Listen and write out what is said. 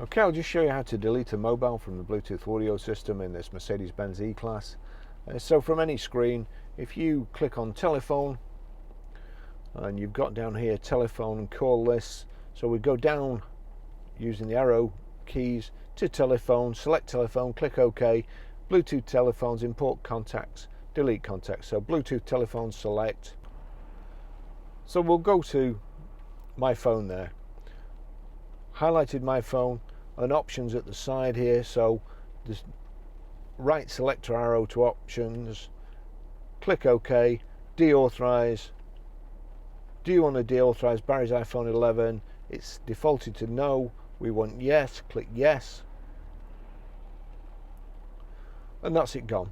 Okay, I'll just show you how to delete a mobile from the Bluetooth audio system in this Mercedes-Benz E-Class. So from any screen, if you click on telephone, and you've got down here telephone and call lists, so we go down using the arrow keys to telephone, select telephone, click OK, Bluetooth telephones, import contacts, delete contacts. So Bluetooth telephone select. So we'll go to my phone there. Highlighted my phone and options at the side here, so there's right selector arrow to options, click OK, deauthorize. Do you want to deauthorize Barry's iPhone 11? It's defaulted to no, we want yes, click yes, and that's it gone.